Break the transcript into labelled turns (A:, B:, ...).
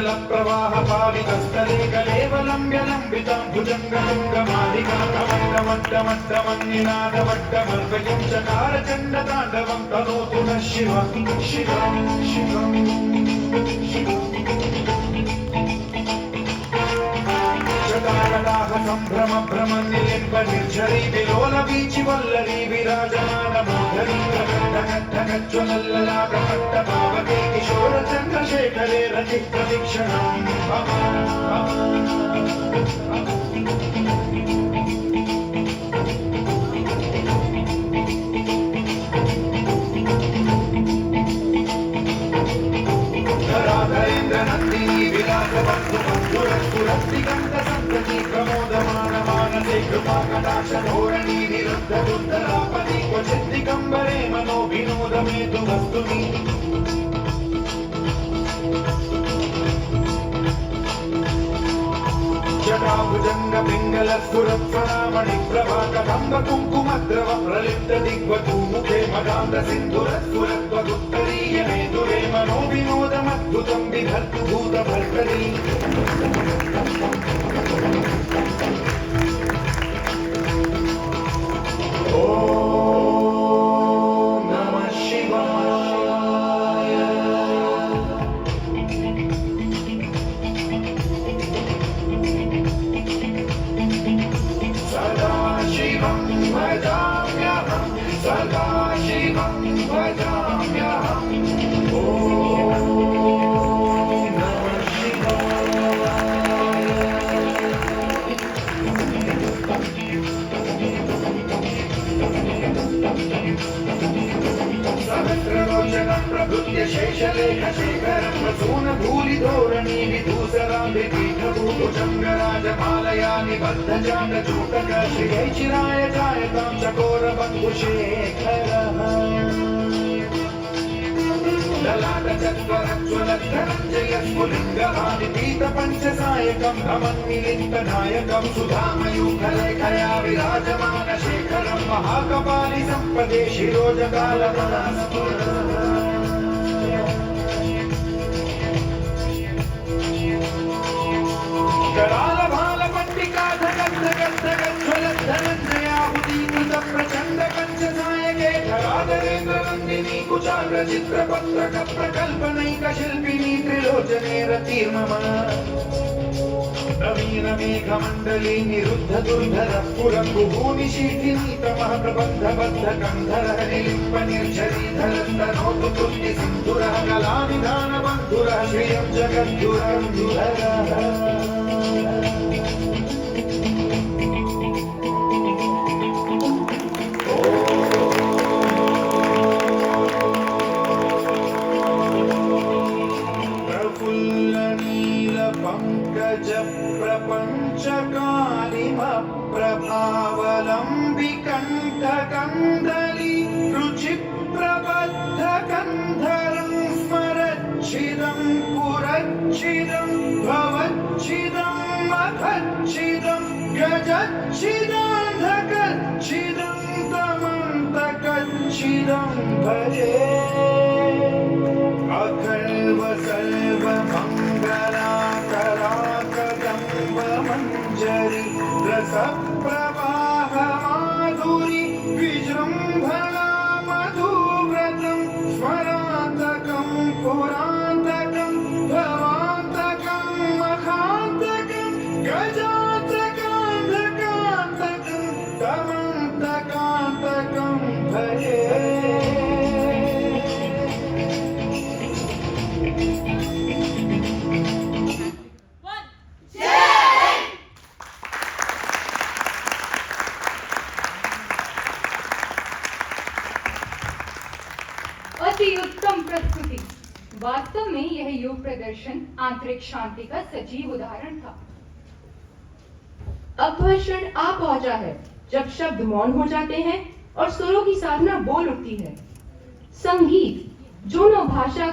A: जल प्रवाह पावितस्थले कलेवलम्ब्य लम्बितं भुजङ्गलिङ्गमालिकाकमण्डमट्टमट्टमन्निनादवट्टमर्वयं चकार चण्डताण्डवं तनोतु नः शिवं शिवं शिवम् संभ्रम भ्रमनिलिम्ब निर्झरी विलोल वीचि वल्लरी विराजमान मोधरी ढगज्ज्वलल्ललाटपट्ट पावके किशोर चन्द्रशेखरे रति प्रदीक्षणम् नंदिनी विलासवन्तु मधुरस्फुरद्दिगन्त सन्तति प्रमोदमान मानसे कृपा कटाक्ष धोरणी निरुद्ध दुर्धरापति क्वचित् दिगम्बरे मनो विनोदमेतु वस्तुनि जटाभुजङ्ग पिङ्गल स्फुरत्फणामणि प्रभा कदम्ब कुङ्कुमद्रव प्रलिप्त दिग्वतु मुखे मदान्ध सिन्धुरस्फुरत्वदुत्तरीय मेदुरे मनो विनोदमद्भुतं विधर्तु भूतभर्तरी प्रभृत्य शेषलेख शेखरं प्रसून धूलिधोरणी विधूसराभिपीठभूभुजङ्गराजमालया निबद्ध चाण्डचूटक श्रियै चिराय जायतां चकोरबन्धुशेखरः ललाटचत्वरज्ज्वलद्धनञ्जय स्फुलिङ्गमादिपीतपञ्चसायकं भ्रमन्मिलिन्तनायकं सुधामयूखलेखया विराजमान शेखरं महाकपालि सम्पदे शिरोजकालमनस्फुर कराल भाल पट्टिका धगद्धगद्धगज्ज्वलद्धनञ्जयाहुतीकृत प्रचण्ड पञ्चसायके धराधरेन्द्रनन्दिनी कुचाग्र चित्रपत्रक प्रकल्पनैक शिल्पिनी त्रिलोचने रतिर्मम नवीन मेघमण्डली निरुद्ध दुर्धर पुरङ्गुभूमि शीथिनी तमः प्रबन्धबद्ध कन्धरः निलिम्ब निर्झरी धरस्तनोतु तुल्य सिन्धुरः कलानिधान बन्धुरः श्रियं जगद्गुरन्धुरः पंकज प्रपंचकालिम प्रभावलंबि कंठकंदली रुचि प्रबद्ध कंधरं स्मरच्छिदं पुरच्छिदं भवच्छिदं मखच्छिदं गजच्छिदान्धकच्छिदं तमन्तकच्छिदं भजे अखल्व सर्व मंजरी रस प्रवाह माधुरी विजृंभणा मधुव्रतं स्मरान्तकं पुरान्तकं भवान्तकं मखान्तकं गजान्तकान्धकान्तकं तमन्तकान्तकं भजे
B: अति उत्तम प्रस्तुति। वास्तव में यह योग प्रदर्शन आंतरिक शांति का सजीव उदाहरण था।
C: अब वह क्षण आ पहुंचा है जब शब्द मौन हो जाते हैं और सुरों की साधना बोल उठती है। संगीत जो भाषा